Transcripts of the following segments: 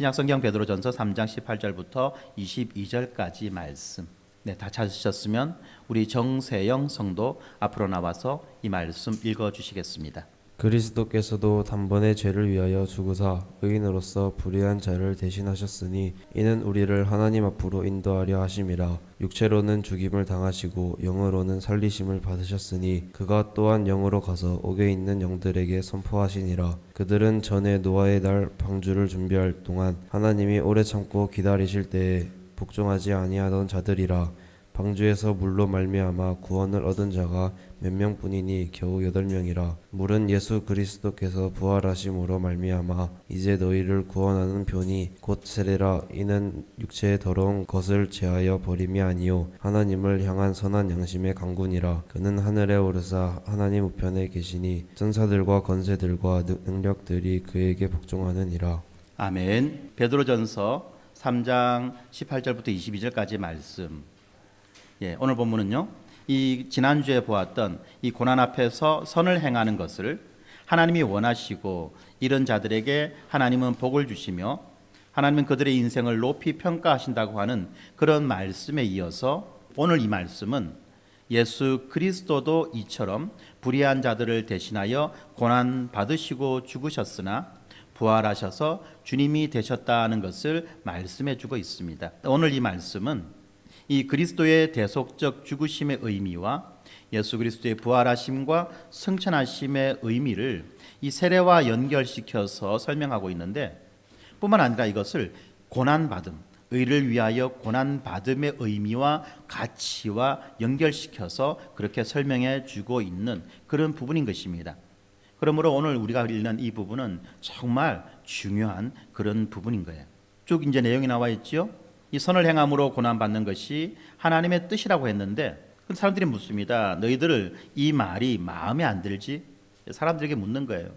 신약성경 베드로전서 3장 18절부터 22절까지 말씀. 네, 다 찾으셨으면 우리 정세영 성도 앞으로 나와서 이 말씀 읽어주시겠습니다. 그리스도께서도 단번에 죄를 위하여 죽으사 의인으로서 불의한 자를 대신하셨으니 이는 우리를 하나님 앞으로 인도하려 하심이라. 육체로는 죽임을 당하시고 영으로는 살리심을 받으셨으니 그가 또한 영으로 가서 옥에 있는 영들에게 선포하시니라. 그들은 전에 노아의 날 방주를 준비할 동안 하나님이 오래 참고 기다리실 때에 복종하지 아니하던 자들이라. 방주에서 물로 말미암아 구원을 얻은 자가 몇 명뿐이니 겨우 8명이라. 물은 예수 그리스도께서 부활하심으로 말미암아 이제 너희를 구원하는 표니 곧 세례라. 이는 육체의 더러운 것을 제하여 버림이 아니요 하나님을 향한 선한 양심의 강군이라. 그는 하늘에 오르사 하나님 우편에 계시니 천사들과 권세들과 능력들이 그에게 복종하느니라. 아멘. 베드로전서 3장 18절부터 22절까지 말씀. 오늘 본문은요, 이 지난주에 보았던 이 고난 앞에서 선을 행하는 것을 하나님이 원하시고 이런 자들에게 하나님은 복을 주시며 하나님은 그들의 인생을 높이 평가하신다고 하는 그런 말씀에 이어서 오늘 이 말씀은 예수 그리스도도 이처럼 불의한 자들을 대신하여 고난 받으시고 죽으셨으나 부활하셔서 주님이 되셨다는 것을 말씀해 주고 있습니다. 오늘 이 말씀은 이 그리스도의 대속적 죽으심의 의미와 예수 그리스도의 부활하심과 승천하심의 의미를 이 세례와 연결시켜서 설명하고 있는데, 뿐만 아니라 이것을 고난받음, 의를 위하여 고난받음의 의미와 가치와 연결시켜서 그렇게 설명해 주고 있는 그런 부분인 것입니다. 그러므로 오늘 우리가 읽는 이 부분은 정말 중요한 그런 부분인 거예요. 쭉 이제 내용이 나와 있죠. 이 선을 행함으로 고난받는 것이 하나님의 뜻이라고 했는데, 사람들이 묻습니다. 너희들 이 말이 마음에 안 들지? 사람들에게 묻는 거예요.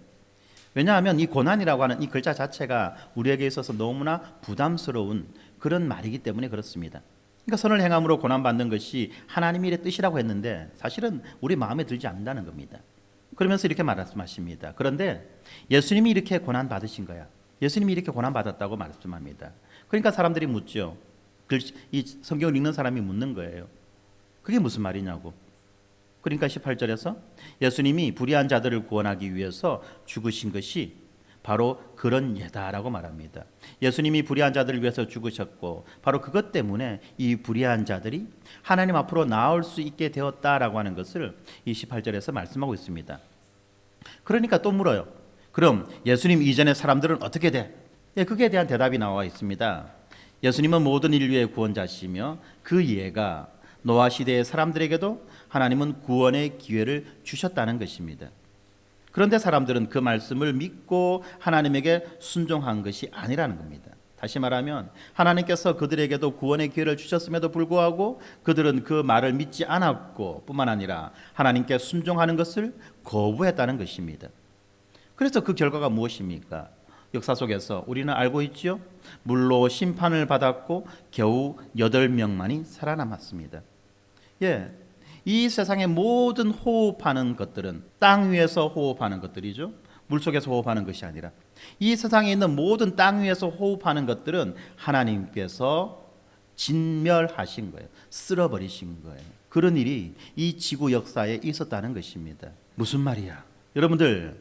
왜냐하면 이 고난이라고 하는 이 글자 자체가 우리에게 있어서 너무나 부담스러운 그런 말이기 때문에 그렇습니다. 그러니까 선을 행함으로 고난받는 것이 하나님의 뜻이라고 했는데 사실은 우리 마음에 들지 않는다는 겁니다. 그러면서 이렇게 말씀하십니다. 그런데 예수님이 이렇게 고난받으신 거야. 예수님이 이렇게 고난받았다고 말씀합니다. 그러니까 사람들이 묻죠. 이 성경을 읽는 사람이 묻는 거예요. 그게 무슨 말이냐고. 그러니까 18절에서 예수님이 불의한 자들을 구원하기 위해서 죽으신 것이 바로 그런 예다라고 말합니다. 예수님이 불의한 자들을 위해서 죽으셨고 바로 그것 때문에 이 불의한 자들이 하나님 앞으로 나올 수 있게 되었다라고 하는 것을 이 18절에서 말씀하고 있습니다. 그러니까 또 물어요. 그럼 예수님 이전의 사람들은 어떻게 돼? 그에 대한 대답이 나와 있습니다. 예수님은 모든 인류의 구원자시며 그 예가 노아 시대의 사람들에게도 하나님은 구원의 기회를 주셨다는 것입니다. 그런데 사람들은 그 말씀을 믿고 하나님에게 순종한 것이 아니라는 겁니다. 다시 말하면 하나님께서 그들에게도 구원의 기회를 주셨음에도 불구하고 그들은 그 말을 믿지 않았고 뿐만 아니라 하나님께 순종하는 것을 거부했다는 것입니다. 그래서 그 결과가 무엇입니까? 역사 속에서 우리는 알고 있죠. 물로 심판을 받았고 겨우 8명만이 살아남았습니다. 이 세상의 모든 호흡하는 것들은 땅 위에서 호흡하는 것들이죠. 물속에서 호흡하는 것이 아니라 이 세상에 있는 모든 땅 위에서 호흡하는 것들은 하나님께서 진멸하신 거예요. 쓸어버리신 거예요. 그런 일이 이 지구 역사에 있었다는 것입니다. 무슨 말이야? 여러분들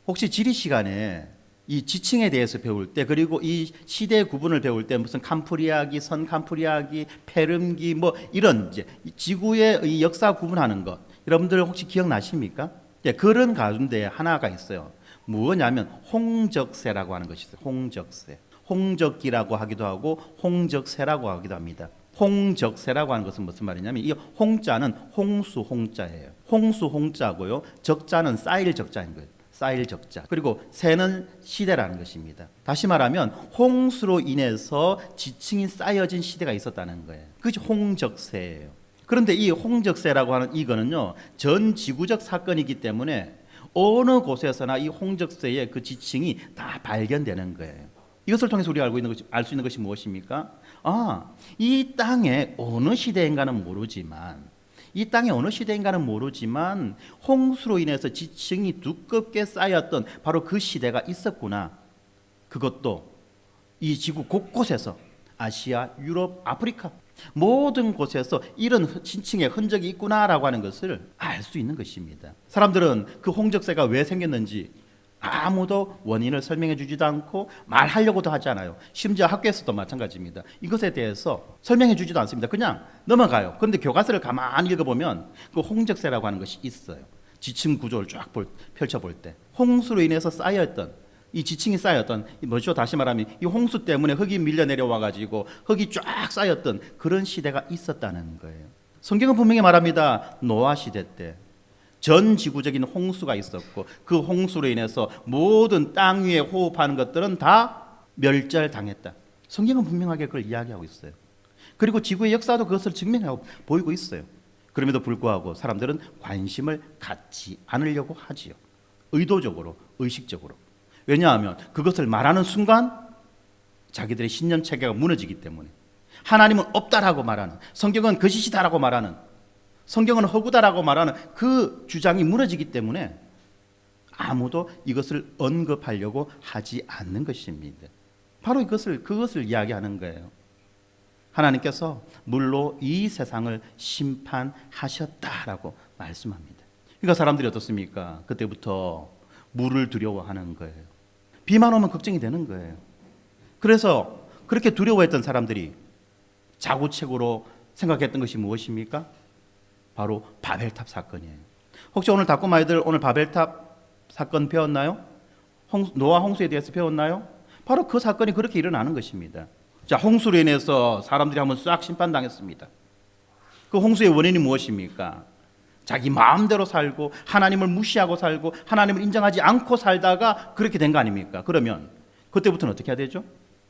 혹시 지리 시간에 이 지층에 대해서 배울 때, 그리고 이 시대 구분을 배울 때 무슨 캄프리아기, 선캄프리아기, 페름기 이런 이제 지구의 이 역사 구분하는 것 여러분들 혹시 기억나십니까? 그런 가운데 하나가 있어요. 뭐냐면 홍적세라고 하는 것이 있어요. 홍적세. 홍적기라고 하기도 하고 홍적세라고 하기도 합니다. 홍적세라고 하는 것은 무슨 말이냐면 이 홍자는 홍수 홍자예요. 홍수 홍자고요. 적자는 쌓일 적자인 거예요. 쌓일 적자. 그리고 세는 시대라는 것입니다. 다시 말하면 홍수로 인해서 지층이 쌓여진 시대가 있었다는 거예요. 그것이 홍적세예요. 그런데 이 홍적세라고 하는 이거는요, 전 지구적 사건이기 때문에 어느 곳에서나 이 홍적세의 그 지층이 다 발견되는 거예요. 이것을 통해서 우리가 알 수 있는 것이 무엇입니까? 이 땅의 어느 시대인가는 모르지만 홍수로 인해서 지층이 두껍게 쌓였던 바로 그 시대가 있었구나. 그것도 이 지구 곳곳에서 아시아, 유럽, 아프리카 모든 곳에서 이런 진층의 흔적이 있구나라고 하는 것을 알 수 있는 것입니다. 사람들은 그 홍적세가 왜 생겼는지 아무도 원인을 설명해 주지도 않고 말하려고도 하지 않아요. 심지어 학교에서도 마찬가지입니다. 이것에 대해서 설명해 주지도 않습니다. 그냥 넘어가요. 그런데 교과서를 가만히 읽어보면 그 홍적세라고 하는 것이 있어요. 지층 구조를 쫙 펼쳐볼 때 홍수로 인해서 쌓였던 이 지층이 쌓였던 뭐죠? 다시 말하면 이 홍수 때문에 흙이 밀려 내려와 가지고 흙이 쫙 쌓였던 그런 시대가 있었다는 거예요. 성경은 분명히 말합니다. 노아 시대 때 전 지구적인 홍수가 있었고 그 홍수로 인해서 모든 땅 위에 호흡하는 것들은 다 멸절당했다. 성경은 분명하게 그걸 이야기하고 있어요. 그리고 지구의 역사도 그것을 증명하고 보이고 있어요. 그럼에도 불구하고 사람들은 관심을 갖지 않으려고 하지요. 의도적으로, 의식적으로. 왜냐하면 그것을 말하는 순간 자기들의 신념 체계가 무너지기 때문에 하나님은 없다라고 말하는, 성경은 거짓이다라고 말하는, 성경은 허구다라고 말하는 그 주장이 무너지기 때문에 아무도 이것을 언급하려고 하지 않는 것입니다. 바로 그것을 이야기하는 거예요. 하나님께서 물로 이 세상을 심판하셨다라고 말씀합니다. 그러니까 사람들이 어떻습니까? 그때부터 물을 두려워하는 거예요. 비만 오면 걱정이 되는 거예요. 그래서 그렇게 두려워했던 사람들이 자구책으로 생각했던 것이 무엇입니까? 바로 바벨탑 사건이에요. 혹시 오늘 닭곰 아이들 오늘 바벨탑 사건 배웠나요? 노아 홍수에 대해서 배웠나요? 바로 그 사건이 그렇게 일어나는 것입니다. 자, 홍수로 인해서 사람들이 한번 싹 심판당했습니다. 그 홍수의 원인이 무엇입니까? 자기 마음대로 살고 하나님을 무시하고 살고 하나님을 인정하지 않고 살다가 그렇게 된 거 아닙니까? 그러면 그때부터는 어떻게 해야 되죠?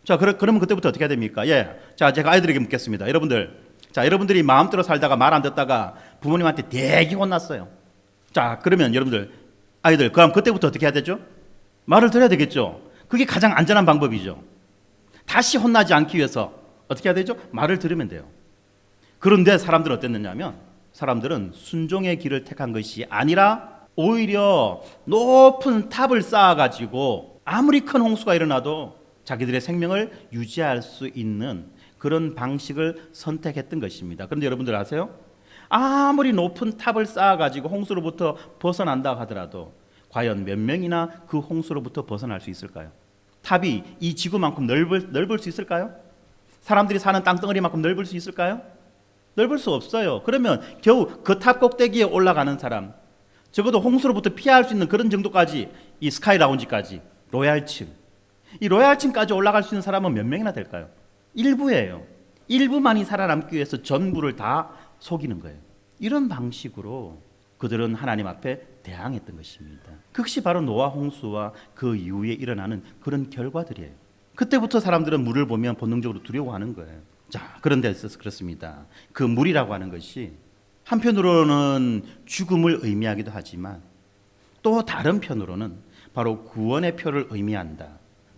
자, 그러면 그때부터 어떻게 해야 됩니까? 자, 제가 아이들에게 묻겠습니다. 여러분들이 마음대로 살다가 말 안 듣다가 부모님한테 되게 혼났어요. 자, 그러면 아이들, 그럼 그때부터 어떻게 해야 되죠? 말을 들어야 되겠죠. 그게 가장 안전한 방법이죠. 다시 혼나지 않기 위해서 어떻게 해야 되죠? 말을 들으면 돼요. 그런데 사람들은 어땠느냐면 사람들은 순종의 길을 택한 것이 아니라 오히려 높은 탑을 쌓아가지고 아무리 큰 홍수가 일어나도 자기들의 생명을 유지할 수 있는 그런 방식을 선택했던 것입니다. 그런데 여러분들 아세요? 아무리 높은 탑을 쌓아가지고 홍수로부터 벗어난다 하더라도 과연 몇 명이나 그 홍수로부터 벗어날 수 있을까요? 탑이 이 지구만큼 넓을 수 있을까요? 사람들이 사는 땅덩어리만큼 넓을 수 있을까요? 넓을 수 없어요. 그러면 겨우 그 탑 꼭대기에 올라가는 사람, 적어도 홍수로부터 피할 수 있는 그런 정도까지, 이 스카이 라운지까지, 로얄층, 이 로얄층까지 올라갈 수 있는 사람은 몇 명이나 될까요? 일부예요. 일부만이 살아남기 위해서 전부를 다 속이는 거예요. 이런 방식으로 그들은 하나님 앞에 대항했던 것입니다. 그것이 바로 노아 홍수와 그 이후에 일어나는 그런 결과들이에요. 그때부터 사람들은 물을 보면 본능적으로 두려워하는 거예요. 자, 그런 데 있어서 그렇습니다. 그 물이라고 하는 것이 한편으로는 죽음을 의미하기도 하지만 또 다른 편으로는 바로 구원의 표를 의미한다.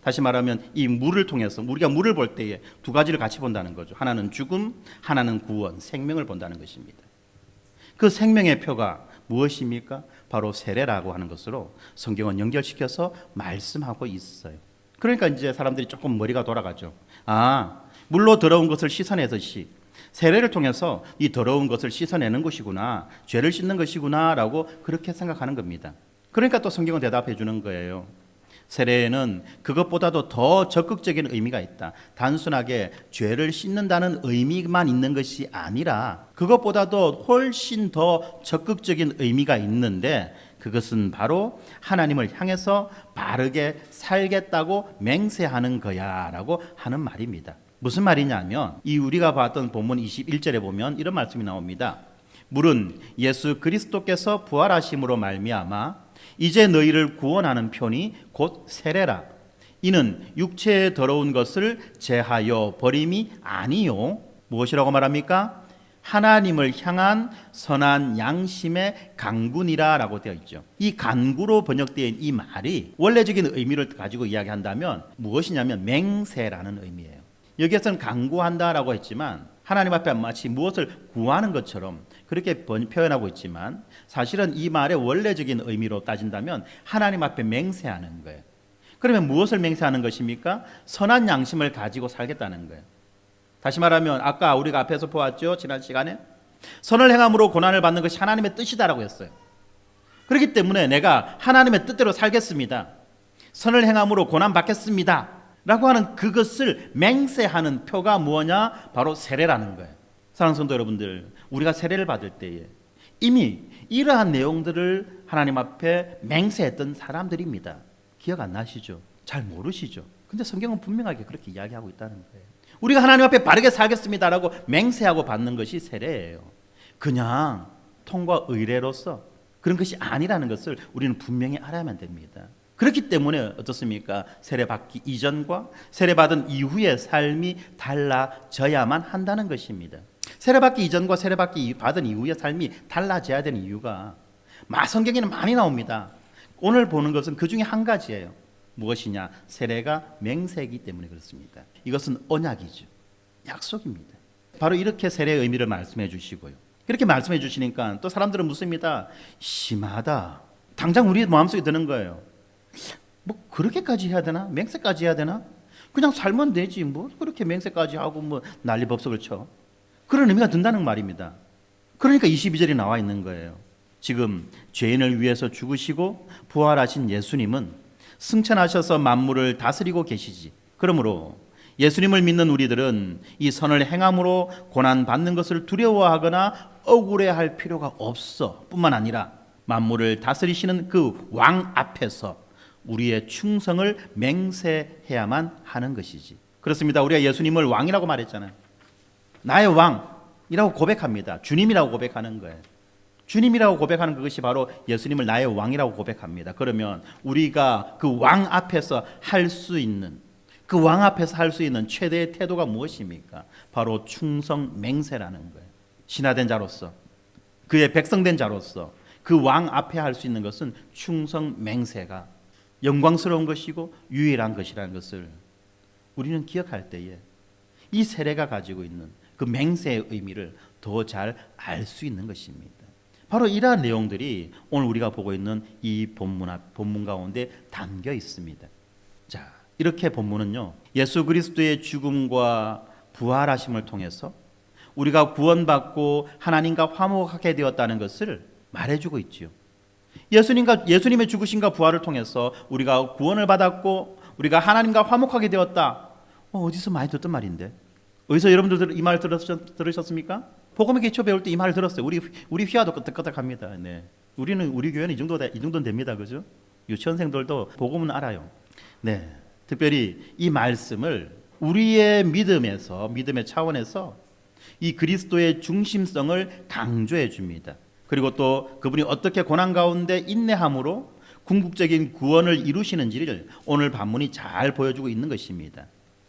다시 말하면 이 물을 통해서 우리가 물을 볼 때에 두 가지를 같이 본다는 거죠. 하나는 죽음, 하나는 구원, 생명을 본다는 것입니다. 그 생명의 표가 무엇입니까? 바로 세례라고 하는 것으로 성경은 연결시켜서 말씀하고 있어요. 그러니까 이제 사람들이 조금 머리가 돌아가죠. 물로 더러운 것을 씻어내듯이 세례를 통해서 이 더러운 것을 씻어내는 것이구나, 죄를 씻는 것이구나 라고 그렇게 생각하는 겁니다. 그러니까 또 성경은 대답해 주는 거예요. 세례에는 그것보다도 더 적극적인 의미가 있다. 단순하게 죄를 씻는다는 의미만 있는 것이 아니라 그것보다도 훨씬 더 적극적인 의미가 있는데 그것은 바로 하나님을 향해서 바르게 살겠다고 맹세하는 거야 라고 하는 말입니다. 무슨 말이냐면 이 우리가 봤던 본문 21절에 보면 이런 말씀이 나옵니다. 물은 예수 그리스도께서 부활하심으로 말미암아 이제 너희를 구원하는 편이 곧 세례라. 이는 육체에 더러운 것을 제하여 버림이 아니요. 무엇이라고 말합니까? 하나님을 향한 선한 양심의 간구니라 라고 되어 있죠. 이 간구로 번역된 이 말이 원래적인 의미를 가지고 이야기한다면 무엇이냐면 맹세라는 의미예요. 여기에서는 간구한다라고 했지만 하나님 앞에 마치 무엇을 구하는 것처럼 그렇게 표현하고 있지만 사실은 이 말의 원래적인 의미로 따진다면 하나님 앞에 맹세하는 거예요. 그러면 무엇을 맹세하는 것입니까? 선한 양심을 가지고 살겠다는 거예요. 다시 말하면 아까 우리가 앞에서 보았죠. 지난 시간에 선을 행함으로 고난을 받는 것이 하나님의 뜻이다라고 했어요. 그렇기 때문에 내가 하나님의 뜻대로 살겠습니다. 선을 행함으로 고난 받겠습니다 라고 하는 그것을 맹세하는 표가 뭐냐? 바로 세례라는 거예요. 사랑하는 성도 여러분들, 우리가 세례를 받을 때에 이미 이러한 내용들을 하나님 앞에 맹세했던 사람들입니다. 기억 안 나시죠? 잘 모르시죠? 근데 성경은 분명하게 그렇게 이야기하고 있다는 거예요. 우리가 하나님 앞에 바르게 살겠습니다라고 맹세하고 받는 것이 세례예요. 그냥 통과 의례로서 그런 것이 아니라는 것을 우리는 분명히 알아야만 됩니다. 그렇기 때문에 어떻습니까? 세례받기 이전과 세례받은 이후의 삶이 달라져야만 한다는 것입니다. 세례받기 이전과 세례받기 받은 이후의 삶이 달라져야 되는 이유가 성경에는 많이 나옵니다. 오늘 보는 것은 그 중에 한 가지예요. 무엇이냐? 세례가 맹세이기 때문에 그렇습니다. 이것은 언약이죠. 약속입니다. 바로 이렇게 세례의 의미를 말씀해 주시고요. 그렇게 말씀해 주시니까 또 사람들은 묻습니다. 심하다. 당장 우리 마음속에 드는 거예요. 뭐 그렇게까지 해야 되나? 맹세까지 해야 되나? 그냥 살면 되지. 뭐 그렇게 맹세까지 하고 뭐 난리 법석을 쳐. 그런 의미가 든다는 말입니다. 그러니까 22절이 나와 있는 거예요. 지금 죄인을 위해서 죽으시고 부활하신 예수님은 승천하셔서 만물을 다스리고 계시지. 그러므로 예수님을 믿는 우리들은 이 선을 행함으로 고난받는 것을 두려워하거나 억울해할 필요가 없어. 뿐만 아니라 만물을 다스리시는 그 왕 앞에서 우리의 충성을 맹세해야만 하는 것이지. 그렇습니다. 우리가 예수님을 왕이라고 말했잖아요. 나의 왕이라고 고백합니다. 주님이라고 고백하는 거예요. 주님이라고 고백하는 그것이 바로 예수님을 나의 왕이라고 고백합니다. 그러면 우리가 그 왕 앞에서 할 수 있는 그 왕 앞에서 할 수 있는 최대의 태도가 무엇입니까? 바로 충성 맹세라는 거예요. 신하된 자로서 그의 백성된 자로서 그 왕 앞에 할 수 있는 것은 충성 맹세가 영광스러운 것이고 유일한 것이라는 것을 우리는 기억할 때에 이 세례가 가지고 있는 그 맹세의 의미를 더 잘 알 수 있는 것입니다. 바로 이러한 내용들이 오늘 우리가 보고 있는 이 본문 가운데 담겨 있습니다. 자, 이렇게 본문은요, 예수 그리스도의 죽음과 부활하심을 통해서 우리가 구원받고 하나님과 화목하게 되었다는 것을 말해주고 있지요. 예수님의 죽으심과 부활을 통해서 우리가 구원을 받았고 우리가 하나님과 화목하게 되었다. 어디서 많이 듣던 말인데? 어디서 여러분들 이 말 들으셨습니까? 복음의 기초 배울 때 이 말을 들었어요. 우리 휘하도 끄덕끄덕합니다. 네, 우리 교회는 이 정도는 됩니다, 그죠? 유치원생들도 복음은 알아요. 네, 특별히 이 말씀을 우리의 믿음의 차원에서 이 그리스도의 중심성을 강조해 줍니다. 그리고 또 그분이 어떻게 고난 가운데 인내함으로 궁극적인 구원을 이루시는지를 오늘 본문이 잘 보여주고 있는 것입니다.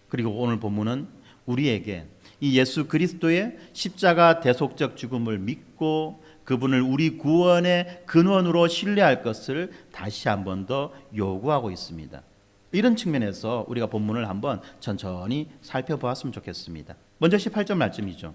그리고 오늘 본문은 우리에게 이 예수 그리스도의 십자가 대속적 죽음을 믿고 그분을 우리 구원의 근원으로 신뢰할 것을 다시 한 번 더 요구하고 있습니다. 이런 측면에서 우리가 본문을 한번 천천히 살펴보았으면 좋겠습니다. 먼저 18절 말씀이죠.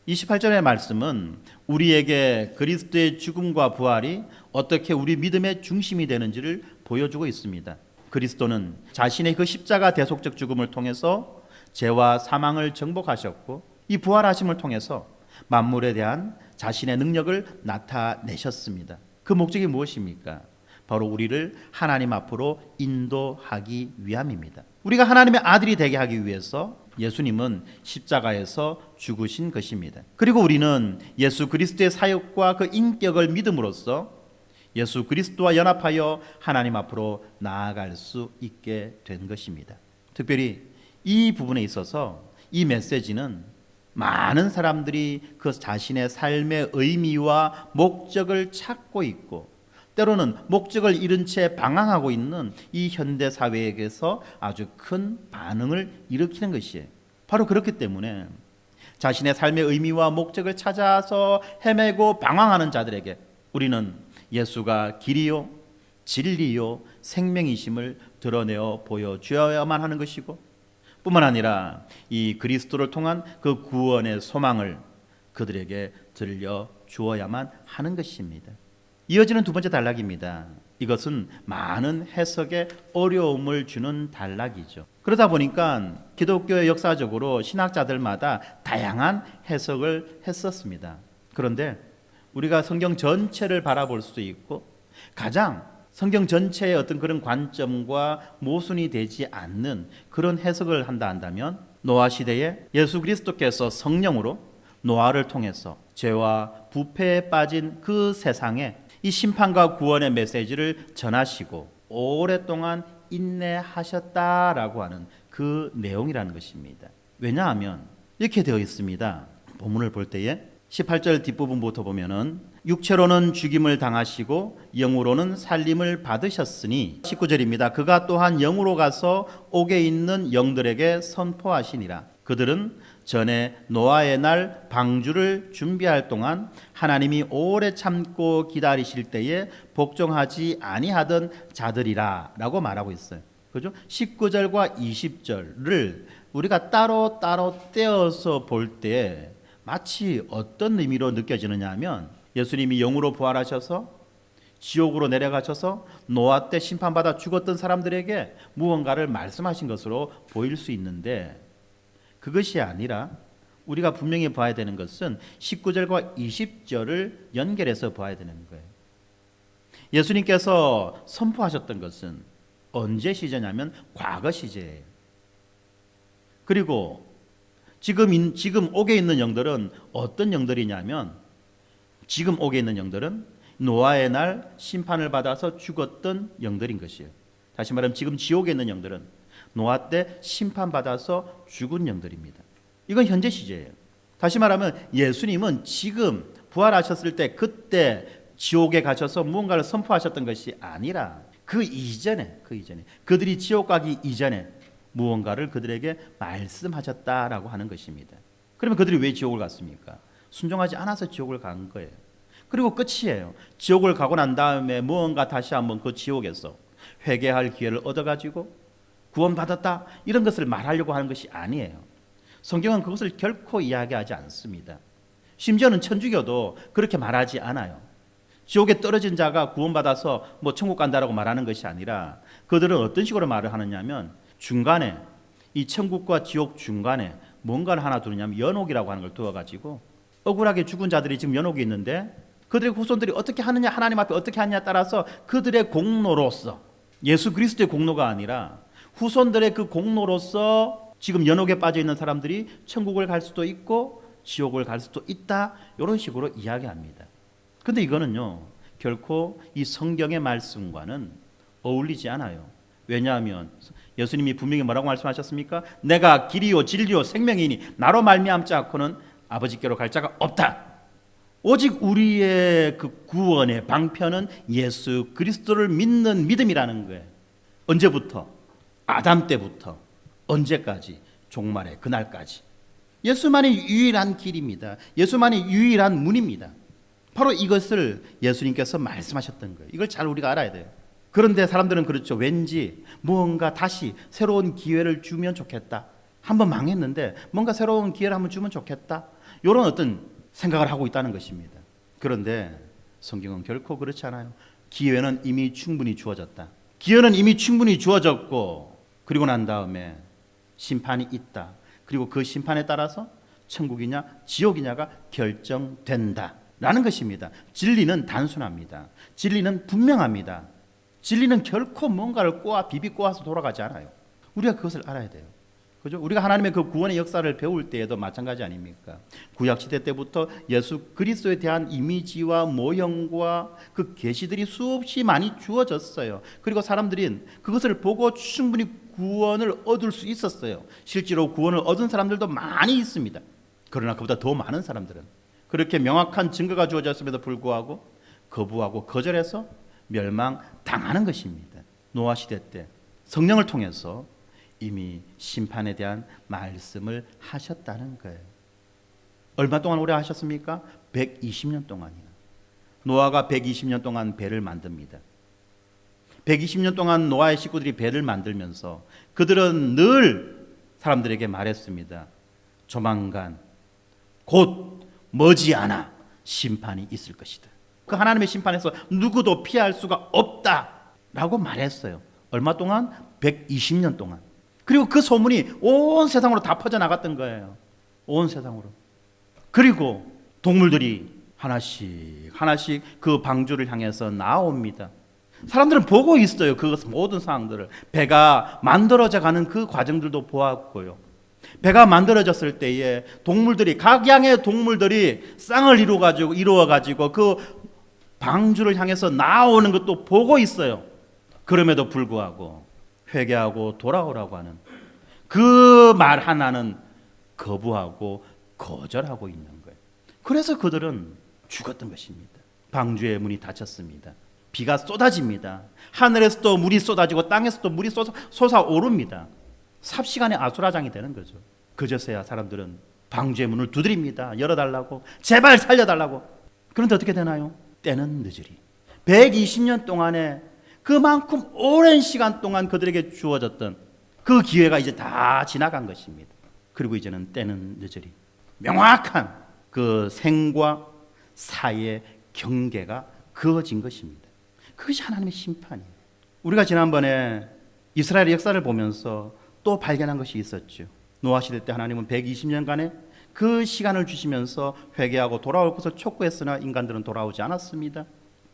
이 18절의 말씀은 우리에게 그리스도의 죽음과 부활이 어떻게 우리 믿음의 중심이 되는지를 보여주고 있습니다. 그리스도는 자신의 그 십자가 대속적 죽음을 통해서 죄와 사망을 정복하셨고 이 부활하심을 통해서 만물에 대한 자신의 능력을 나타내셨습니다. 그 목적이 무엇입니까? 바로 우리를 하나님 앞으로 인도하기 위함입니다. 우리가 하나님의 아들이 되게 하기 위해서 예수님은 십자가에서 죽으신 것입니다. 그리고 우리는 예수 그리스도의 사역과 그 인격을 믿음으로써 예수 그리스도와 연합하여 하나님 앞으로 나아갈 수 있게 된 것입니다. 특별히 이 부분에 있어서 이 메시지는 많은 사람들이 그 자신의 삶의 의미와 목적을 찾고 있고 때로는 목적을 잃은 채 방황하고 있는 이 현대 사회에게서 아주 큰 반응을 일으키는 것이에요. 바로 그렇기 때문에 자신의 삶의 의미와 목적을 찾아서 헤매고 방황하는 자들에게 우리는 예수가 길이요 진리요 생명이심을 드러내어 보여주어야만 하는 것이고 뿐만 아니라 이 그리스도를 통한 그 구원의 소망을 그들에게 들려주어야만 하는 것입니다. 이어지는 두 번째 단락입니다. 이것은 많은 해석에 어려움을 주는 단락이죠. 그러다 보니까 기독교의 역사적으로 신학자들마다 다양한 해석을 했었습니다. 그런데 우리가 성경 전체를 바라볼 수 있고 가장 성경 전체의 어떤 그런 관점과 모순이 되지 않는 그런 해석을 한다 한다면 노아 시대에 예수 그리스도께서 성령으로 노아를 통해서 죄와 부패에 빠진 그 세상에 이 심판과 구원의 메시지를 전하시고 오랫동안 인내하셨다라고 하는 그 내용이라는 것입니다. 왜냐하면 이렇게 되어 있습니다. 본문을 볼 때에 18절 뒷부분부터 보면은 육체로는 죽임을 당하시고 영으로는 살림을 받으셨으니 19절입니다. 그가 또한 영으로 가서 옥에 있는 영들에게 선포하시니라. 그들은 전에 노아의 날 방주를 준비할 동안 하나님이 오래 참고 기다리실 때에 복종하지 아니하던 자들이라 라고 말하고 있어요. 그죠? 19절과 20절을 우리가 따로 떼어서 볼 때 마치 어떤 의미로 느껴지느냐 하면 예수님이 영으로 부활하셔서 지옥으로 내려가셔서 노아 때 심판받아 죽었던 사람들에게 무언가를 말씀하신 것으로 보일 수 있는데 그것이 아니라 우리가 분명히 봐야 되는 것은 19절과 20절을 연결해서 봐야 되는 거예요. 예수님께서 선포하셨던 것은 언제 시제냐면 과거 시제예요. 그리고 지금 옥에 있는 영들은 어떤 영들이냐면 지금 옥에 있는 영들은 노아의 날 심판을 받아서 죽었던 영들인 것이에요. 다시 말하면 지금 지옥에 있는 영들은 노아 때 심판받아서 죽은 영들입니다. 이건 현재 시제예요. 다시 말하면 예수님은 지금 부활하셨을 때 그때 지옥에 가셔서 무언가를 선포하셨던 것이 아니라 그 이전에 그들이 지옥 가기 이전에 무언가를 그들에게 말씀하셨다라고 하는 것입니다. 그러면 그들이 왜 지옥을 갔습니까? 순종하지 않아서 지옥을 간 거예요. 그리고 끝이에요. 지옥을 가고 난 다음에 무언가 다시 한번 그 지옥에서 회개할 기회를 얻어가지고 구원받았다 이런 것을 말하려고 하는 것이 아니에요. 성경은 그것을 결코 이야기하지 않습니다. 심지어는 천주교도 그렇게 말하지 않아요. 지옥에 떨어진 자가 구원받아서 천국 간다라고 말하는 것이 아니라 그들은 어떤 식으로 말을 하느냐면 중간에 이 천국과 지옥 중간에 뭔가를 하나 두느냐면 연옥이라고 하는 걸 두어가지고 억울하게 죽은 자들이 지금 연옥에 있는데 그들의 후손들이 어떻게 하느냐 하나님 앞에 어떻게 하느냐에 따라서 그들의 공로로서 예수 그리스도의 공로가 아니라 후손들의 그 공로로서 지금 연옥에 빠져 있는 사람들이 천국을 갈 수도 있고 지옥을 갈 수도 있다 이런 식으로 이야기합니다. 그런데 이거는요 결코 이 성경의 말씀과는 어울리지 않아요. 왜냐하면 예수님이 분명히 뭐라고 말씀하셨습니까? 내가 길이요 진리요 생명이니 나로 말미암지 않고는 아버지께로 갈 자가 없다. 오직 우리의 그 구원의 방편은 예수 그리스도를 믿는 믿음이라는 거예요. 언제부터? 아담 때부터 언제까지? 종말의 그날까지. 예수만이 유일한 길입니다. 예수만이 유일한 문입니다. 바로 이것을 예수님께서 말씀하셨던 거예요. 이걸 잘 우리가 알아야 돼요. 그런데 사람들은 그렇죠. 왠지 무언가 다시 새로운 기회를 주면 좋겠다. 한번 망했는데 뭔가 새로운 기회를 한번 주면 좋겠다. 이런 어떤 생각을 하고 있다는 것입니다. 그런데 성경은 결코 그렇지 않아요. 기회는 이미 충분히 주어졌다. 기회는 이미 충분히 주어졌고 그리고 난 다음에 심판이 있다. 그리고 그 심판에 따라서 천국이냐 지옥이냐가 결정된다. 라는 것입니다. 진리는 단순합니다. 진리는 분명합니다. 진리는 결코 뭔가를 비비 꼬아서 돌아가지 않아요. 우리가 그것을 알아야 돼요. 그죠? 우리가 하나님의 그 구원의 역사를 배울 때에도 마찬가지 아닙니까? 구약 시대 때부터 예수 그리스도에 대한 이미지와 모형과 그 계시들이 수없이 많이 주어졌어요. 그리고 사람들이 그것을 보고 충분히 구원을 얻을 수 있었어요. 실제로 구원을 얻은 사람들도 많이 있습니다. 그러나 그보다 더 많은 사람들은 그렇게 명확한 증거가 주어졌음에도 불구하고 거부하고 거절해서 멸망당하는 것입니다. 노아 시대 때 성령을 통해서 이미 심판에 대한 말씀을 하셨다는 거예요. 얼마 동안 오래 하셨습니까? 120년 동안이요. 노아가 120년 동안 배를 만듭니다. 120년 동안 노아의 식구들이 배를 만들면서 그들은 늘 사람들에게 말했습니다. 조만간 곧 머지않아 심판이 있을 것이다. 그 하나님의 심판에서 누구도 피할 수가 없다. 라고 말했어요. 얼마 동안? 120년 동안. 그리고 그 소문이 온 세상으로 다 퍼져나갔던 거예요. 온 세상으로. 그리고 동물들이 하나씩 하나씩 그 방주를 향해서 나옵니다. 사람들은 보고 있어요. 그 모든 상황들을. 배가 만들어져 가는 그 과정들도 보았고요. 배가 만들어졌을 때에 동물들이, 각양의 동물들이 쌍을 이루어가지고 그 방주를 향해서 나오는 것도 보고 있어요. 그럼에도 불구하고 회개하고 돌아오라고 하는 그 말 하나는 거부하고 거절하고 있는 거예요. 그래서 그들은 죽었던 것입니다. 방주의 문이 닫혔습니다. 비가 쏟아집니다. 하늘에서도 물이 쏟아지고 땅에서도 물이 솟아오릅니다. 삽시간에 아수라장이 되는 거죠. 그제서야 사람들은 방주의 문을 두드립니다. 열어달라고, 제발 살려달라고. 그런데 어떻게 되나요? 때는 늦으리. 120년 동안에 그만큼 오랜 시간 동안 그들에게 주어졌던 그 기회가 이제 다 지나간 것입니다. 그리고 이제는 때는 늦으리. 명확한 그 생과 사의 경계가 그어진 것입니다. 그것이 하나님의 심판이에요. 우리가 지난번에 이스라엘의 역사를 보면서 또 발견한 것이 있었죠. 노아 시대 때 하나님은 120년간의 그 시간을 주시면서 회개하고 돌아올 것을 촉구했으나 인간들은 돌아오지 않았습니다.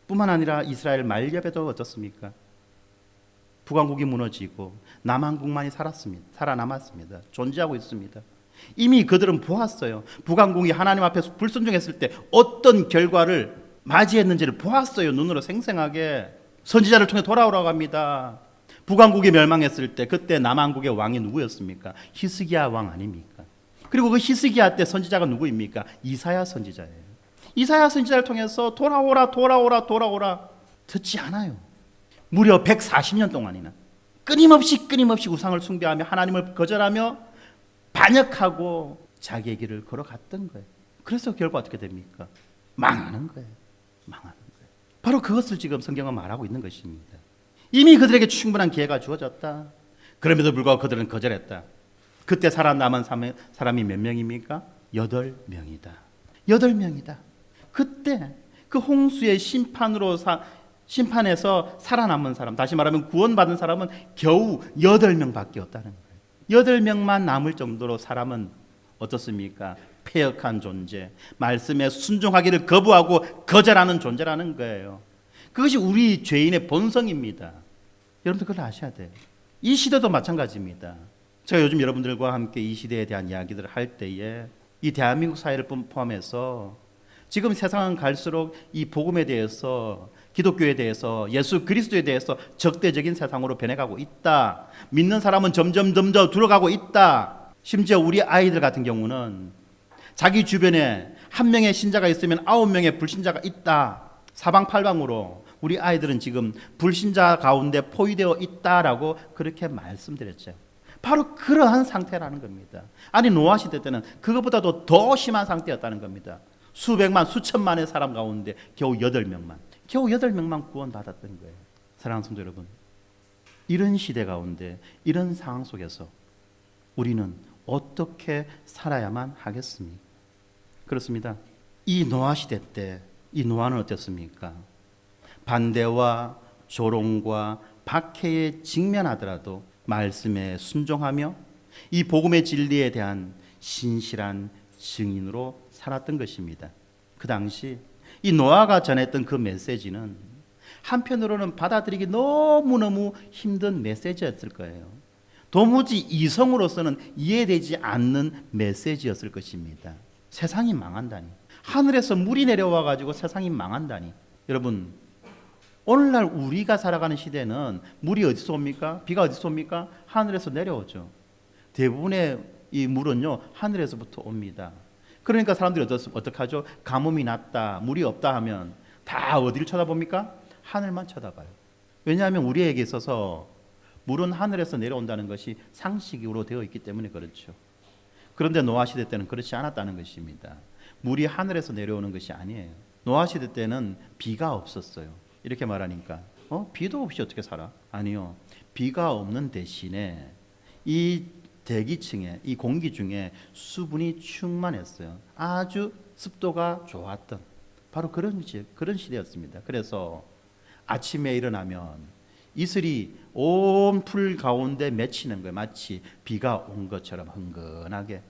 뿐만 아니라 이스라엘 말렵에도 어떻습니까? 북왕국이 무너지고 남한국만이 살아남았습니다. 존재하고 있습니다. 이미 그들은 보았어요. 북왕국이 하나님 앞에서 불순종했을 때 어떤 결과를 맞이했는지를 보았어요. 눈으로 생생하게. 선지자를 통해 돌아오라고 합니다. 북왕국이 멸망했을 때 그때 남한국의 왕이 누구였습니까? 히스기야 왕 아닙니까? 그리고 그 히스기야 때 선지자가 누구입니까? 이사야 선지자예요. 이사야 선지자를 통해서 돌아오라 듣지 않아요. 무려 140년 동안이나 끊임없이 우상을 숭배하며 하나님을 거절하며 반역하고 자기의 길을 걸어갔던 거예요. 그래서 결과 어떻게 됩니까? 망하는 거예요. 바로 그것을 지금 성경은 말하고 있는 것입니다. 이미 그들에게 충분한 기회가 주어졌다. 그럼에도 불구하고 그들은 거절했다. 그때 살아남은 사람이 몇 명입니까? 8명이다. 8명이다. 그때 그 홍수의 심판에서 살아남은 사람, 다시 말하면 구원받은 사람은 겨우 8명밖에 없다는 거예요. 8명만 남을 정도로 사람은 어떻습니까? 패역한 존재, 말씀에 순종하기를 거부하고 거절하는 존재라는 거예요. 그것이 우리 죄인의 본성입니다. 여러분들 그걸 아셔야 돼요. 이 시대도 마찬가지입니다. 제가 요즘 여러분들과 함께 이 시대에 대한 이야기들을 할 때에 이 대한민국 사회를 포함해서 지금 세상은 갈수록 이 복음에 대해서, 기독교에 대해서, 예수 그리스도에 대해서 적대적인 세상으로 변해가고 있다. 믿는 사람은 점점 들어가고 있다. 심지어 우리 아이들 같은 경우는 자기 주변에 한 명의 신자가 있으면 9명의 불신자가 있다. 사방팔방으로 우리 아이들은 지금 불신자 가운데 포위되어 있다라고 그렇게 말씀드렸죠. 바로 그러한 상태라는 겁니다. 아니 노아 시대 때는 그것보다도 더 심한 상태였다는 겁니다. 수백만 수천만의 사람 가운데 겨우 8명만 구원받았던 거예요. 사랑하는 성도 여러분, 이런 시대 가운데 이런 상황 속에서 우리는 어떻게 살아야만 하겠습니까? 그렇습니다. 이 노아 시대 때 이 노아는 어땠습니까? 반대와 조롱과 박해에 직면하더라도 말씀에 순종하며 이 복음의 진리에 대한 신실한 증인으로 살았던 것입니다. 그 당시 이 노아가 전했던 그 메시지는 한편으로는 받아들이기 너무너무 힘든 메시지였을 거예요. 도무지 이성으로서는 이해되지 않는 메시지였을 것입니다. 세상이 망한다니, 하늘에서 물이 내려와 가지고 세상이 망한다니. 여러분, 오늘날 우리가 살아가는 시대는 물이 어디서 옵니까? 비가 어디서 옵니까? 하늘에서 내려오죠. 대부분의 이 물은요 하늘에서부터 옵니다. 그러니까 사람들이 어떻게 하죠? 가뭄이 났다, 물이 없다 하면 다 어디를 쳐다봅니까? 하늘만 쳐다봐요. 왜냐하면 우리에게 있어서 물은 하늘에서 내려온다는 것이 상식으로 되어 있기 때문에 그렇죠. 그런데 노아 시대 때는 그렇지 않았다는 것입니다. 물이 하늘에서 내려오는 것이 아니에요. 노아 시대 때는 비가 없었어요. 이렇게 말하니까 비도 없이 어떻게 살아? 아니요. 비가 없는 대신에 이 대기층에, 이 공기 중에 수분이 충만했어요. 아주 습도가 좋았던 바로 그런 시대였습니다. 그래서 아침에 일어나면 이슬이 온 풀 가운데 맺히는 거예요. 마치 비가 온 것처럼 흥건하게.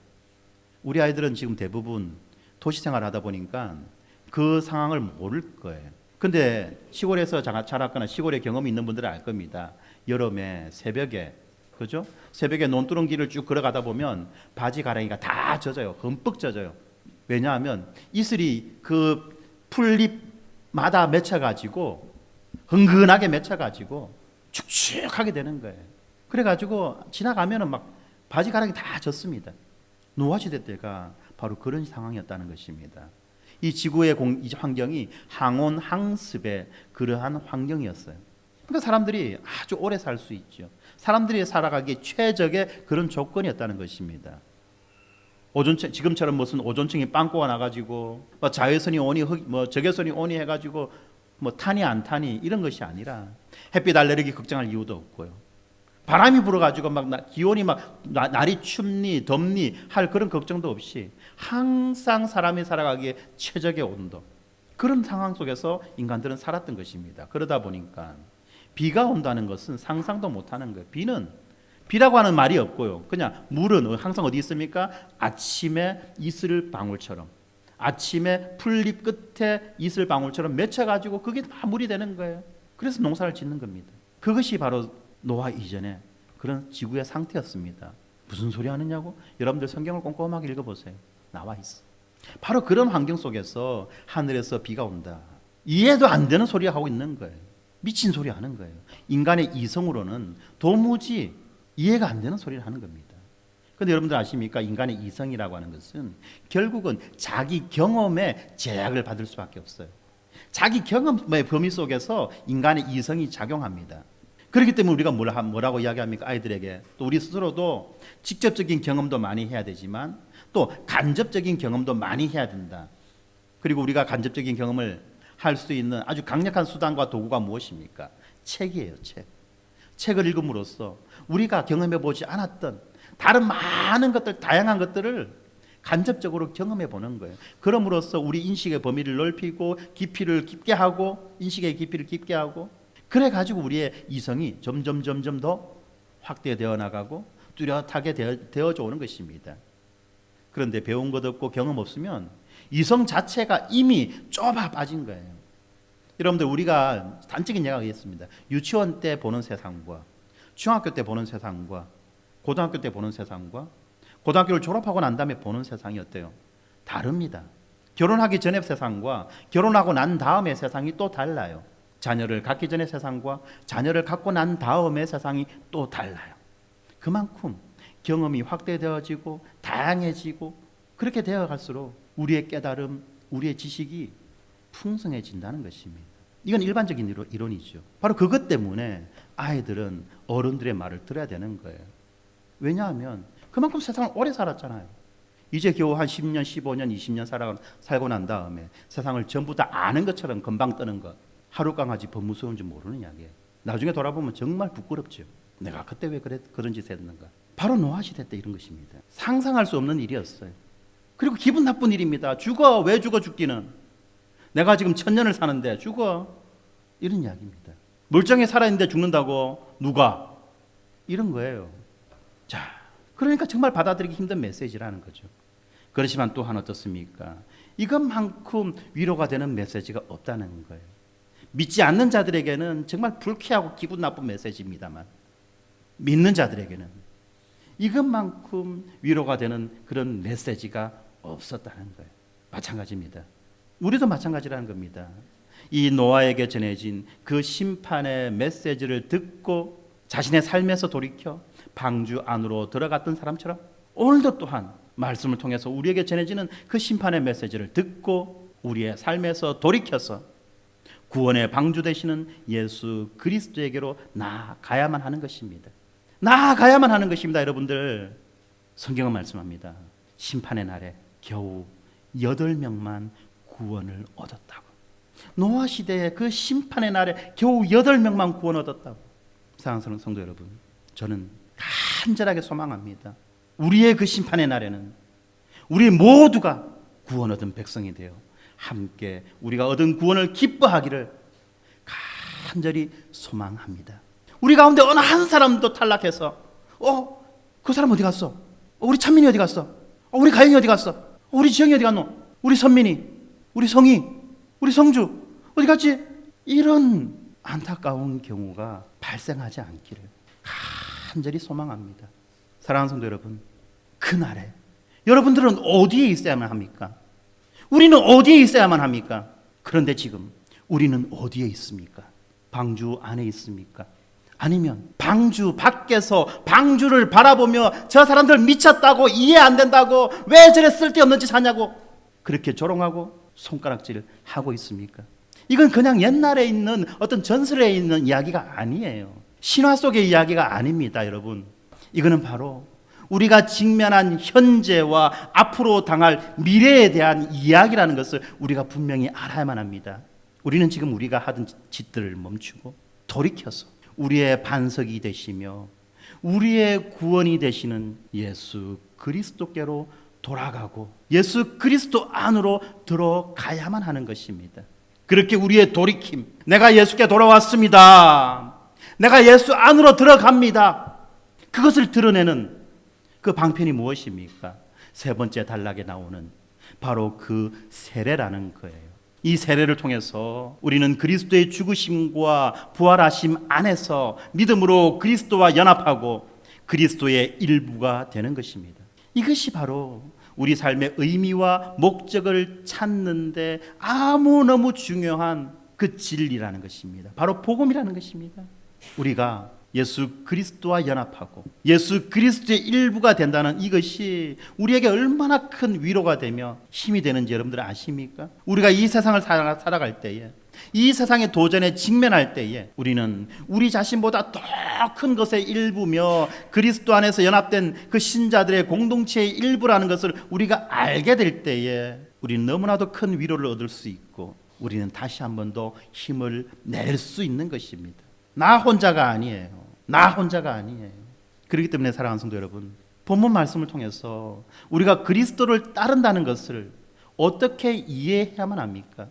우리 아이들은 지금 대부분 도시 생활을 하다 보니까 그 상황을 모를 거예요. 근데 시골에서 자랐거나 시골에 경험이 있는 분들은 알 겁니다. 여름에 새벽에, 그죠? 새벽에 논두렁길을 쭉 걸어가다 보면 바지 가랑이가 다 젖어요. 흠뻑 젖어요. 왜냐하면 이슬이 그 풀잎마다 맺혀가지고 흥건하게 맺혀가지고 축축하게 되는 거예요. 그래가지고 지나가면은 막 바지 가랑이 다 젖습니다. 노아 시대 때가 바로 그런 상황이었다는 것입니다. 이 지구의 이 환경이 항온 항습의 그러한 환경이었어요. 그러니까 사람들이 아주 오래 살 수 있죠. 사람들이 살아가기 최적의 그런 조건이었다는 것입니다. 오존층, 지금처럼 무슨 오존층이 빵꾸가 나가지고 자외선이 오니 적외선이 오니 해가지고 타니 안 타니 이런 것이 아니라 햇빛 알레르기 걱정할 이유도 없고요. 바람이 불어가지고 막 기온이 막 날이 춥니 덥니 할 그런 걱정도 없이 항상 사람이 살아가기에 최적의 온도, 그런 상황 속에서 인간들은 살았던 것입니다. 그러다 보니까 비가 온다는 것은 상상도 못하는 거예요. 비라고 하는 말이 없고요. 그냥 물은 항상 어디 있습니까? 아침에 이슬 방울처럼, 아침에 풀잎 끝에 이슬 방울처럼 맺혀가지고 그게 다 물이 되는 거예요. 그래서 농사를 짓는 겁니다. 그것이 바로 노아 이전에 그런 지구의 상태였습니다. 무슨 소리 하느냐고? 여러분들 성경을 꼼꼼하게 읽어보세요. 나와 있어. 바로 그런 환경 속에서 하늘에서 비가 온다. 이해도 안 되는 소리 하고 있는 거예요. 미친 소리 하는 거예요. 인간의 이성으로는 도무지 이해가 안 되는 소리를 하는 겁니다. 그런데 여러분들 아십니까? 인간의 이성이라고 하는 것은 결국은 자기 경험에 제약을 받을 수밖에 없어요. 자기 경험의 범위 속에서 인간의 이성이 작용합니다. 그렇기 때문에 우리가 뭐라고 이야기합니까? 아이들에게. 또 우리 스스로도 직접적인 경험도 많이 해야 되지만 또 간접적인 경험도 많이 해야 된다. 그리고 우리가 간접적인 경험을 할 수 있는 아주 강력한 수단과 도구가 무엇입니까? 책이에요. 책을 읽음으로써 우리가 경험해 보지 않았던 다른 많은 것들, 다양한 것들을 간접적으로 경험해 보는 거예요. 그럼으로써 우리 인식의 범위를 넓히고 깊이를 깊게 하고, 인식의 깊이를 깊게 하고, 그래 가지고 우리의 이성이 점점 더 확대되어 나가고 뚜렷하게 되어져 오는 것입니다. 그런데 배운 것 없고 경험 없으면 이성 자체가 이미 좁아 빠진 거예요. 여러분들, 우리가 단적인 예가 있습니다. 유치원 때 보는 세상과 중학교 때 보는 세상과 고등학교 때 보는 세상과 고등학교를 졸업하고 난 다음에 보는 세상이 어때요? 다릅니다. 결혼하기 전의 세상과 결혼하고 난 다음의 세상이 또 달라요. 자녀를 갖기 전의 세상과 자녀를 갖고 난 다음의 세상이 또 달라요. 그만큼 경험이 확대되어지고 다양해지고 그렇게 되어갈수록 우리의 깨달음, 우리의 지식이 풍성해진다는 것입니다. 이건 일반적인 이론이죠. 바로 그것 때문에 아이들은 어른들의 말을 들어야 되는 거예요. 왜냐하면 그만큼 세상을 오래 살았잖아요. 이제 겨우 한 10년, 15년, 20년 살고 난 다음에 세상을 전부 다 아는 것처럼 금방 뜨는 것, 하루 강아지 더 무서운지 모르는 이야기예요. 나중에 돌아보면 정말 부끄럽죠. 내가 그때 왜 그런 짓을 했는가. 바로 노아 시대 때 이런 것입니다. 상상할 수 없는 일이었어요. 그리고 기분 나쁜 일입니다. 죽어. 왜 죽어 죽기는. 내가 지금 1000년을 사는데 죽어. 이런 이야기입니다. 멀쩡히 살아있는데 죽는다고 누가? 이런 거예요. 자, 그러니까 정말 받아들이기 힘든 메시지라는 거죠. 그렇지만 또한 어떻습니까? 이것만큼 위로가 되는 메시지가 없다는 거예요. 믿지 않는 자들에게는 정말 불쾌하고 기분 나쁜 메시지입니다만 믿는 자들에게는 이것만큼 위로가 되는 그런 메시지가 없었다는 거예요. 마찬가지입니다. 우리도 마찬가지라는 겁니다. 이 노아에게 전해진 그 심판의 메시지를 듣고 자신의 삶에서 돌이켜 방주 안으로 들어갔던 사람처럼 오늘도 또한 말씀을 통해서 우리에게 전해지는 그 심판의 메시지를 듣고 우리의 삶에서 돌이켜서 구원의 방주 되시는 예수 그리스도에게로 나아가야만 하는 것입니다. 나아가야만 하는 것입니다. 여러분들, 성경은 말씀합니다. 심판의 날에 겨우 8명만 구원을 얻었다고. 노아 시대의 그 심판의 날에 겨우 8명만 구원 얻었다고. 사랑스러운 성도 여러분, 저는 간절하게 소망합니다. 우리의 그 심판의 날에는 우리 모두가 구원 얻은 백성이 되어 함께 우리가 얻은 구원을 기뻐하기를 간절히 소망합니다. 우리 가운데 어느 한 사람도 탈락해서 그 사람 어디 갔어? 우리 찬민이 어디 갔어? 우리 가영이 어디 갔어? 우리 지영이 어디 갔노? 우리 선민이, 우리 성희, 우리 성주 어디 갔지? 이런 안타까운 경우가 발생하지 않기를 간절히 소망합니다. 사랑하는 성도 여러분, 그날에 여러분들은 어디에 있어야만 합니까? 우리는 어디에 있어야만 합니까? 그런데 지금 우리는 어디에 있습니까? 방주 안에 있습니까? 아니면 방주 밖에서 방주를 바라보며 저 사람들 미쳤다고, 이해 안 된다고, 왜 저래 쓸데없는 짓 하냐고 그렇게 조롱하고 손가락질 하고 있습니까? 이건 그냥 옛날에 있는 어떤 전설에 있는 이야기가 아니에요. 신화 속의 이야기가 아닙니다, 여러분. 이거는 바로 우리가 직면한 현재와 앞으로 당할 미래에 대한 이야기라는 것을 우리가 분명히 알아야만 합니다. 우리는 지금 우리가 하던 짓들을 멈추고 돌이켜서 우리의 반석이 되시며 우리의 구원이 되시는 예수 그리스도께로 돌아가고 예수 그리스도 안으로 들어가야만 하는 것입니다. 그렇게 우리의 돌이킴, 내가 예수께 돌아왔습니다, 내가 예수 안으로 들어갑니다, 그것을 드러내는 그 방편이 무엇입니까? 세 번째 단락에 나오는 바로 그 세례라는 거예요. 이 세례를 통해서 우리는 그리스도의 죽으심과 부활하심 안에서 믿음으로 그리스도와 연합하고 그리스도의 일부가 되는 것입니다. 이것이 바로 우리 삶의 의미와 목적을 찾는데 너무 중요한 그 진리라는 것입니다. 바로 복음이라는 것입니다. 우리가 예수 그리스도와 연합하고 예수 그리스도의 일부가 된다는 이것이 우리에게 얼마나 큰 위로가 되며 힘이 되는지 여러분들 아십니까? 우리가 이 세상을 살아갈 때에, 이 세상의 도전에 직면할 때에 우리는 우리 자신보다 더 큰 것의 일부며 그리스도 안에서 연합된 그 신자들의 공동체의 일부라는 것을 우리가 알게 될 때에 우리는 너무나도 큰 위로를 얻을 수 있고 우리는 다시 한 번 더 힘을 낼 수 있는 것입니다. 나 혼자가 아니에요. 나 혼자가 아니에요. 그렇기 때문에 사랑하는 성도 여러분, 본문 말씀을 통해서 우리가 그리스도를 따른다는 것을 어떻게 이해해야만 합니까?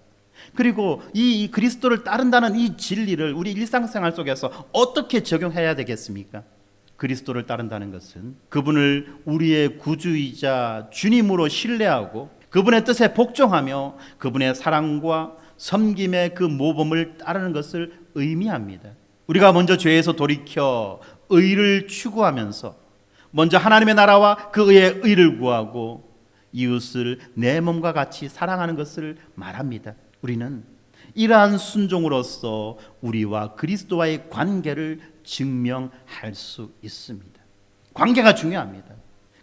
그리고 이 그리스도를 따른다는 이 진리를 우리 일상생활 속에서 어떻게 적용해야 되겠습니까? 그리스도를 따른다는 것은 그분을 우리의 구주이자 주님으로 신뢰하고 그분의 뜻에 복종하며 그분의 사랑과 섬김의 그 모범을 따르는 것을 의미합니다. 우리가 먼저 죄에서 돌이켜 의를 추구하면서 먼저 하나님의 나라와 그 의의 의를 구하고 이웃을 내 몸과 같이 사랑하는 것을 말합니다. 우리는 이러한 순종으로서 우리와 그리스도와의 관계를 증명할 수 있습니다. 관계가 중요합니다.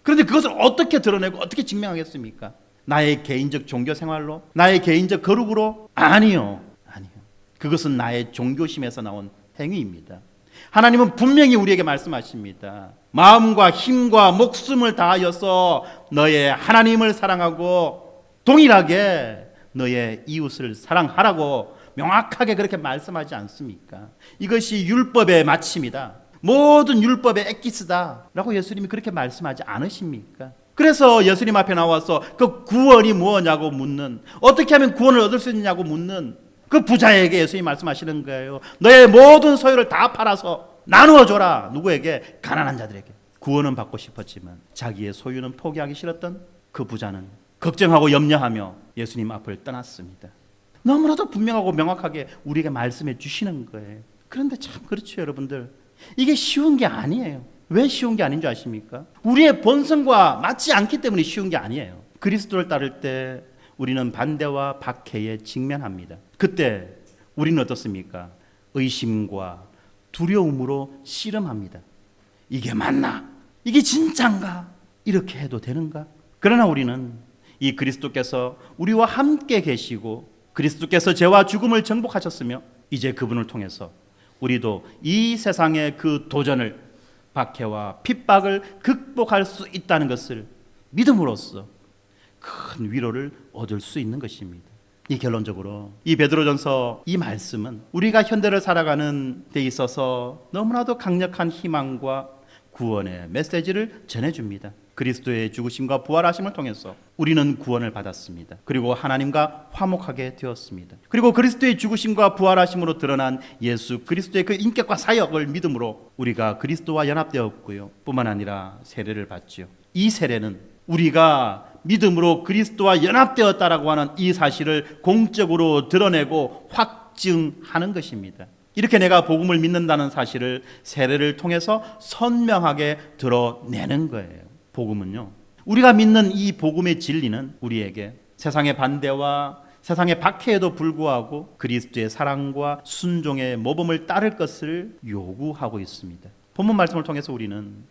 그런데 그것을 어떻게 드러내고 어떻게 증명하겠습니까? 나의 개인적 종교 생활로? 나의 개인적 거룩으로? 아니요. 그것은 나의 종교심에서 나온 행위입니다. 하나님은 분명히 우리에게 말씀하십니다. 마음과 힘과 목숨을 다하여서 너의 하나님을 사랑하고 동일하게 너의 이웃을 사랑하라고 명확하게 그렇게 말씀하지 않습니까? 이것이 율법의 마침이다, 모든 율법의 엑기스다 라고 예수님이 그렇게 말씀하지 않으십니까? 그래서 예수님 앞에 나와서 그 구원이 무엇냐고 묻는, 어떻게 하면 구원을 얻을 수 있느냐고 묻는 그 부자에게 예수님이 말씀하시는 거예요. 너의 모든 소유를 다 팔아서 나누어 줘라. 누구에게? 가난한 자들에게. 구원은 받고 싶었지만 자기의 소유는 포기하기 싫었던 그 부자는 걱정하고 염려하며 예수님 앞을 떠났습니다. 너무나도 분명하고 명확하게 우리에게 말씀해 주시는 거예요. 그런데 참 그렇죠, 여러분들. 이게 쉬운 게 아니에요. 왜 쉬운 게 아닌 줄 아십니까? 우리의 본성과 맞지 않기 때문에 쉬운 게 아니에요. 그리스도를 따를 때 우리는 반대와 박해에 직면합니다. 그때 우리는 어떻습니까? 의심과 두려움으로 씨름합니다. 이게 맞나? 이게 진짠가? 이렇게 해도 되는가? 그러나 우리는 이 그리스도께서 우리와 함께 계시고 그리스도께서 죄와 죽음을 정복하셨으며 이제 그분을 통해서 우리도 이 세상의 그 도전을, 박해와 핍박을 극복할 수 있다는 것을 믿음으로써 큰 위로를 얻을 수 있는 것입니다. 이 결론적으로 이 베드로전서 이 말씀은 우리가 현대를 살아가는 데 있어서 너무나도 강력한 희망과 구원의 메시지를 전해줍니다. 그리스도의 죽으심과 부활하심을 통해서 우리는 구원을 받았습니다. 그리고 하나님과 화목하게 되었습니다. 그리고 그리스도의 죽으심과 부활하심으로 드러난 예수 그리스도의 그 인격과 사역을 믿음으로 우리가 그리스도와 연합되었고요. 뿐만 아니라 세례를 받지요. 이 세례는 우리가 믿음으로 그리스도와 연합되었다라고 하는 이 사실을 공적으로 드러내고 확증하는 것입니다. 이렇게 내가 복음을 믿는다는 사실을 세례를 통해서 선명하게 드러내는 거예요. 복음은요, 우리가 믿는 이 복음의 진리는 우리에게 세상의 반대와 세상의 박해에도 불구하고 그리스도의 사랑과 순종의 모범을 따를 것을 요구하고 있습니다. 본문 말씀을 통해서 우리는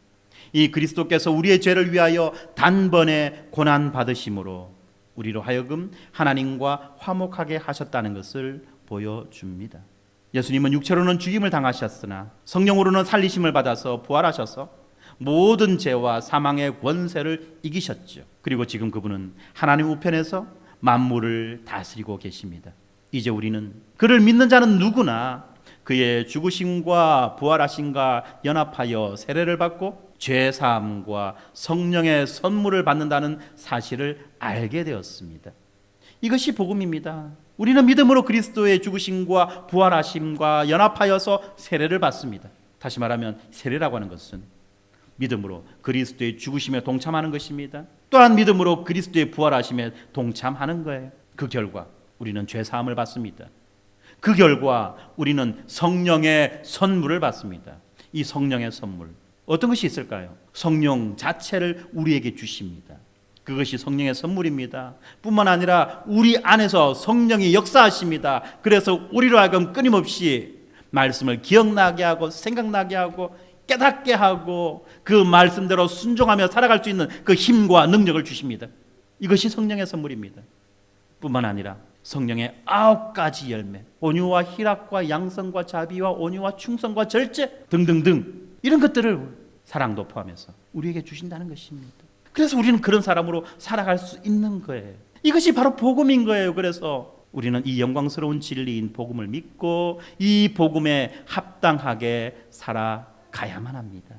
이 그리스도께서 우리의 죄를 위하여 단번에 고난 받으심으로 우리로 하여금 하나님과 화목하게 하셨다는 것을 보여줍니다. 예수님은 육체로는 죽임을 당하셨으나 성령으로는 살리심을 받아서 부활하셔서 모든 죄와 사망의 권세를 이기셨죠. 그리고 지금 그분은 하나님 우편에서 만물을 다스리고 계십니다. 이제 우리는 그를 믿는 자는 누구나 그의 죽으심과 부활하심과 연합하여 세례를 받고 죄 사함과 성령의 선물을 받는다는 사실을 알게 되었습니다. 이것이 복음입니다. 우리는 믿음으로 그리스도의 죽으심과 부활하심과 연합하여서 세례를 받습니다. 다시 말하면 세례라고 하는 것은 믿음으로 그리스도의 죽으심에 동참하는 것입니다. 또한 믿음으로 그리스도의 부활하심에 동참하는 거예요. 그 결과 우리는 죄 사함을 받습니다. 그 결과 우리는 성령의 선물을 받습니다. 이 성령의 선물, 어떤 것이 있을까요? 성령 자체를 우리에게 주십니다. 그것이 성령의 선물입니다. 뿐만 아니라 우리 안에서 성령이 역사하십니다. 그래서 우리로 하여금 끊임없이 말씀을 기억나게 하고 생각나게 하고 깨닫게 하고 그 말씀대로 순종하며 살아갈 수 있는 그 힘과 능력을 주십니다. 이것이 성령의 선물입니다. 뿐만 아니라 성령의 9가지 열매, 온유와 희락과 양성과 자비와 온유와 충성과 절제 등등등, 이런 것들을 사랑도 포함해서 우리에게 주신다는 것입니다. 그래서 우리는 그런 사람으로 살아갈 수 있는 거예요. 이것이 바로 복음인 거예요. 그래서 우리는 이 영광스러운 진리인 복음을 믿고 이 복음에 합당하게 살아가야만 합니다.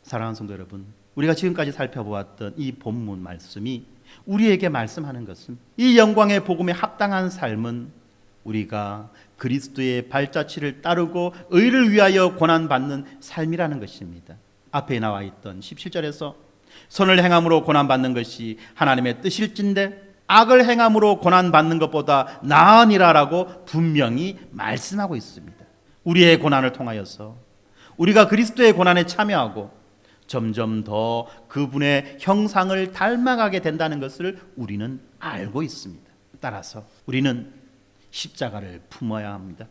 사랑하는 성도 여러분, 우리가 지금까지 살펴보았던 이 본문 말씀이 우리에게 말씀하는 것은, 이 영광의 복음에 합당한 삶은 우리가 그리스도의 발자취를 따르고 의를 위하여 고난받는 삶이라는 것입니다. 앞에 나와 있던 17절에서 선을 행함으로 고난받는 것이 하나님의 뜻일진데 악을 행함으로 고난받는 것보다 나으니라라고 분명히 말씀하고 있습니다. 우리의 고난을 통하여서 우리가 그리스도의 고난에 참여하고 점점 더 그분의 형상을 닮아가게 된다는 것을 우리는 알고 있습니다. 따라서 우리는 십자가를 품어야 합니다.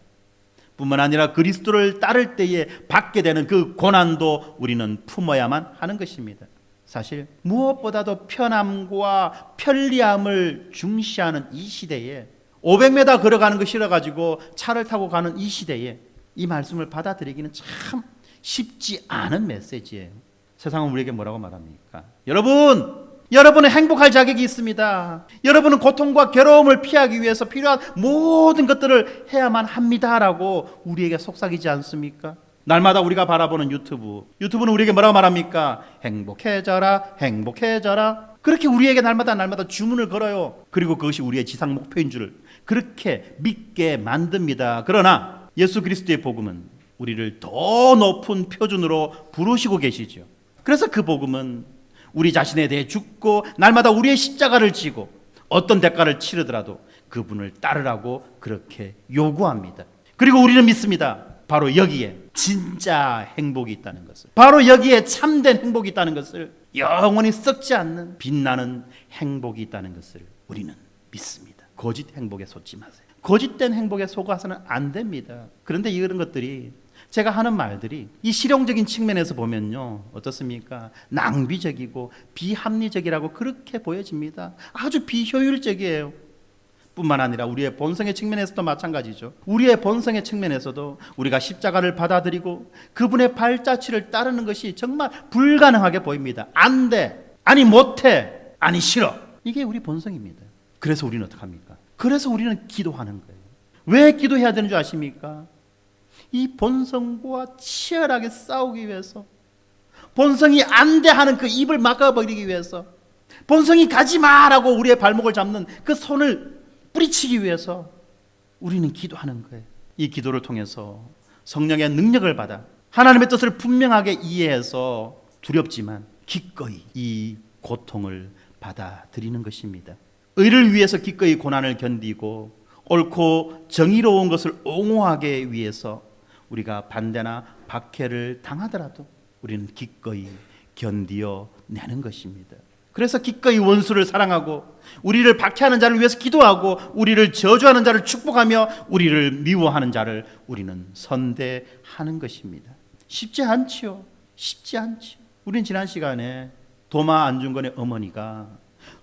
뿐만 아니라 그리스도를 따를 때에 받게 되는 그 고난도 우리는 품어야만 하는 것입니다. 사실 무엇보다도 편함과 편리함을 중시하는 이 시대에 500m 걸어가는 거 싫어가지고 차를 타고 가는 이 시대에 이 말씀을 받아들이기는 참 쉽지 않은 메시지예요. 세상은 우리에게 뭐라고 말합니까? 여러분은 행복할 자격이 있습니다. 여러분은 고통과 괴로움을 피하기 위해서 필요한 모든 것들을 해야만 합니다라고 우리에게 속삭이지 않습니까? 날마다 우리가 바라보는 유튜브는 우리에게 뭐라고 말합니까? 행복해져라, 행복해져라. 그렇게 우리에게 날마다 주문을 걸어요. 그리고 그것이 우리의 지상 목표인 줄 그렇게 믿게 만듭니다. 그러나 예수 그리스도의 복음은 우리를 더 높은 표준으로 부르시고 계시죠. 그래서 그 복음은 우리 자신에 대해 죽고 날마다 우리의 십자가를 지고 어떤 대가를 치르더라도 그분을 따르라고 그렇게 요구합니다. 그리고 우리는 믿습니다. 바로 여기에 진짜 행복이 있다는 것을, 바로 여기에 참된 행복이 있다는 것을, 영원히 썩지 않는 빛나는 행복이 있다는 것을 우리는 믿습니다. 거짓 행복에 속지 마세요. 거짓된 행복에 속아서는 안 됩니다. 그런데 이런 것들이, 제가 하는 말들이 이 실용적인 측면에서 보면요, 어떻습니까? 낭비적이고 비합리적이라고 그렇게 보여집니다. 아주 비효율적이에요. 뿐만 아니라 우리의 본성의 측면에서도 마찬가지죠. 우리의 본성의 측면에서도 우리가 십자가를 받아들이고 그분의 발자취를 따르는 것이 정말 불가능하게 보입니다. 안 돼, 아니 못해, 아니 싫어. 이게 우리 본성입니다. 그래서 우리는 어떡합니까? 그래서 우리는 기도하는 거예요. 왜 기도해야 되는 줄 아십니까? 이 본성과 치열하게 싸우기 위해서 본성이 안 돼 하는 그 입을 막아버리기 위해서, 본성이 가지 마라고 우리의 발목을 잡는 그 손을 뿌리치기 위해서 우리는 기도하는 거예요. 이 기도를 통해서 성령의 능력을 받아 하나님의 뜻을 분명하게 이해해서 두렵지만 기꺼이 이 고통을 받아들이는 것입니다. 의를 위해서 기꺼이 고난을 견디고 옳고 정의로운 것을 옹호하기 위해서 우리가 반대나 박해를 당하더라도 우리는 기꺼이 견디어 내는 것입니다. 그래서 기꺼이 원수를 사랑하고 우리를 박해하는 자를 위해서 기도하고 우리를 저주하는 자를 축복하며 우리를 미워하는 자를 우리는 선대하는 것입니다. 쉽지 않지요. 쉽지 않지요. 우린 지난 시간에 도마 안중근의 어머니가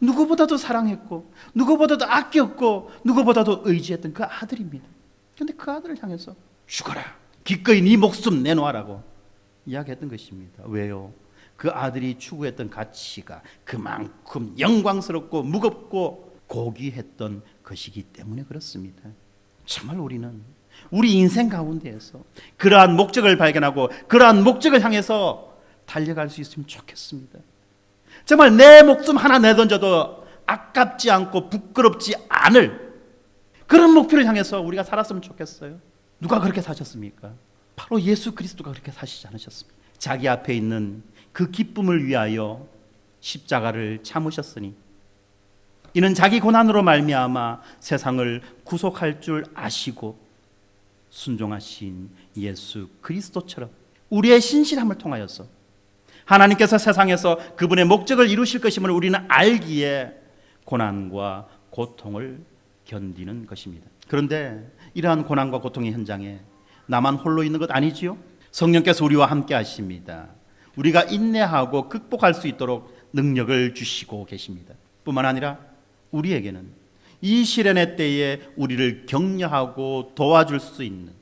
누구보다도 사랑했고 누구보다도 아꼈고 누구보다도 의지했던 그 아들입니다. 그런데 그 아들을 향해서 죽어라, 기꺼이 네 목숨 내놓으라고 이야기했던 것입니다. 왜요? 그 아들이 추구했던 가치가 그만큼 영광스럽고 무겁고 고귀했던 것이기 때문에 그렇습니다. 정말 우리는 우리 인생 가운데에서 그러한 목적을 발견하고 그러한 목적을 향해서 달려갈 수 있으면 좋겠습니다. 정말 내 목숨 하나 내던져도 아깝지 않고 부끄럽지 않을 그런 목표를 향해서 우리가 살았으면 좋겠어요. 누가 그렇게 사셨습니까? 바로 예수 그리스도가 그렇게 사시지 않으셨습니까? 자기 앞에 있는 그 기쁨을 위하여 십자가를 참으셨으니 이는 자기 고난으로 말미암아 세상을 구속할 줄 아시고 순종하신 예수 그리스도처럼 우리의 신실함을 통하여서 하나님께서 세상에서 그분의 목적을 이루실 것임을 우리는 알기에 고난과 고통을 견디는 것입니다. 그런데 이러한 고난과 고통의 현장에 나만 홀로 있는 것 아니지요? 성령께서 우리와 함께 하십니다. 우리가 인내하고 극복할 수 있도록 능력을 주시고 계십니다. 뿐만 아니라 우리에게는 이 시련의 때에 우리를 격려하고 도와줄 수 있는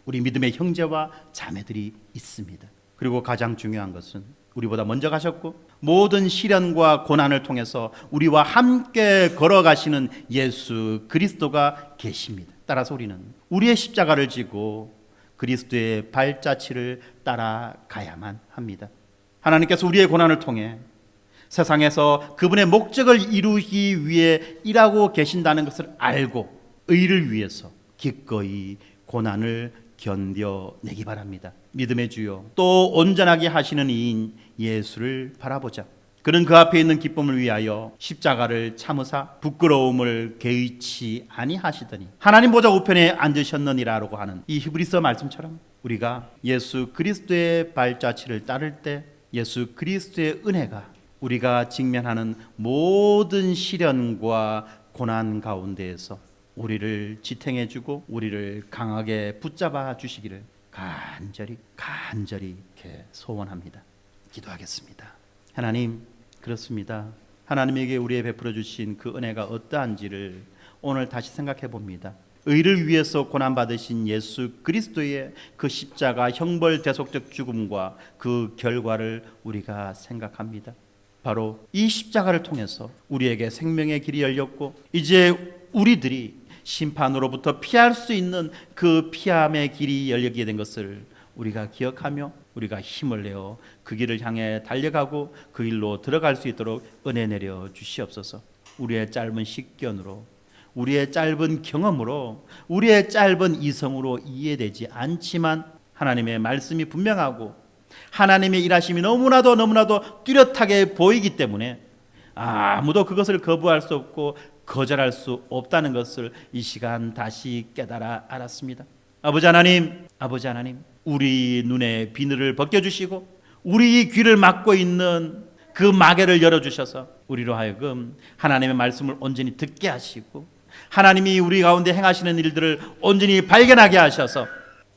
우리 믿음의 형제와 자매들이 있습니다. 그리고 가장 중요한 것은 우리보다 먼저 가셨고 모든 시련과 고난을 통해서 우리와 함께 걸어가시는 예수 그리스도가 계십니다. 따라서 우리는 우리의 십자가를 지고 그리스도의 발자취를 따라가야만 합니다. 하나님께서 우리의 고난을 통해 세상에서 그분의 목적을 이루기 위해 일하고 계신다는 것을 알고 의를 위해서 기꺼이 고난을 견뎌내기 바랍니다. 믿음의 주요 또 온전하게 하시는 이인 예수를 바라보자. 그는 그 앞에 있는 기쁨을 위하여 십자가를 참으사 부끄러움을 개의치 아니하시더니 하나님 보좌 우편에 앉으셨느니라라고 하는 이 히브리서 말씀처럼 우리가 예수 그리스도의 발자취를 따를 때 예수 그리스도의 은혜가 우리가 직면하는 모든 시련과 고난 가운데에서 우리를 지탱해 주고 우리를 강하게 붙잡아 주시기를 간절히 이렇게 소원합니다. 기도하겠습니다. 하나님, 그렇습니다. 하나님에게 우리에 베풀어 주신 그 은혜가 어떠한지를 오늘 다시 생각해 봅니다. 의를 위해서 고난받으신 예수 그리스도의 그 십자가 형벌 대속적 죽음과 그 결과를 우리가 생각합니다. 바로 이 십자가를 통해서 우리에게 생명의 길이 열렸고 이제 우리들이 심판으로부터 피할 수 있는 그 피함의 길이 열리게 된 것을 우리가 기억하며 우리가 힘을 내어 그 길을 향해 달려가고 그 길로 들어갈 수 있도록 은혜 내려 주시옵소서. 우리의 짧은 식견으로 우리의 짧은 경험으로 우리의 짧은 이성으로 이해되지 않지만 하나님의 말씀이 분명하고 하나님의 일하심이 너무나도 뚜렷하게 보이기 때문에 아무도 그것을 거부할 수 없고 거절할 수 없다는 것을 이 시간 다시 깨달아 알았습니다. 아버지 하나님, 우리 눈에 비늘을 벗겨주시고 우리 귀를 막고 있는 그 마개를 열어주셔서 우리로 하여금 하나님의 말씀을 온전히 듣게 하시고 하나님이 우리 가운데 행하시는 일들을 온전히 발견하게 하셔서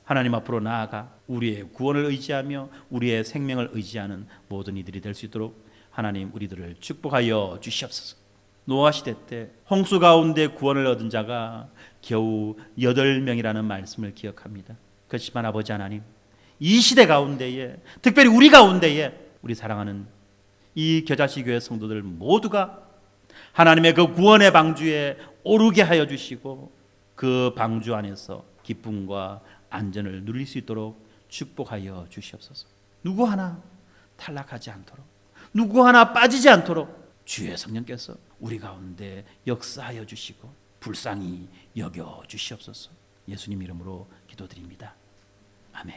하나님 앞으로 나아가 우리의 구원을 의지하며 우리의 생명을 의지하는 모든 이들이 될 수 있도록 하나님 우리들을 축복하여 주시옵소서. 노아 시대 때 홍수 가운데 구원을 얻은 자가 겨우 8명이라는 말씀을 기억합니다. 그렇지만 아버지 하나님, 이 시대 가운데에 특별히 우리 가운데에 우리 사랑하는 이 겨자씨 교회 성도들 모두가 하나님의 그 구원의 방주에 오르게 하여 주시고 그 방주 안에서 기쁨과 안전을 누릴 수 있도록 축복하여 주시옵소서. 누구 하나 탈락하지 않도록, 누구 하나 빠지지 않도록 주의 성령께서 우리 가운데 역사하여 주시고 불쌍히 여겨 주시옵소서. 예수님 이름으로 기도드립니다. 아멘.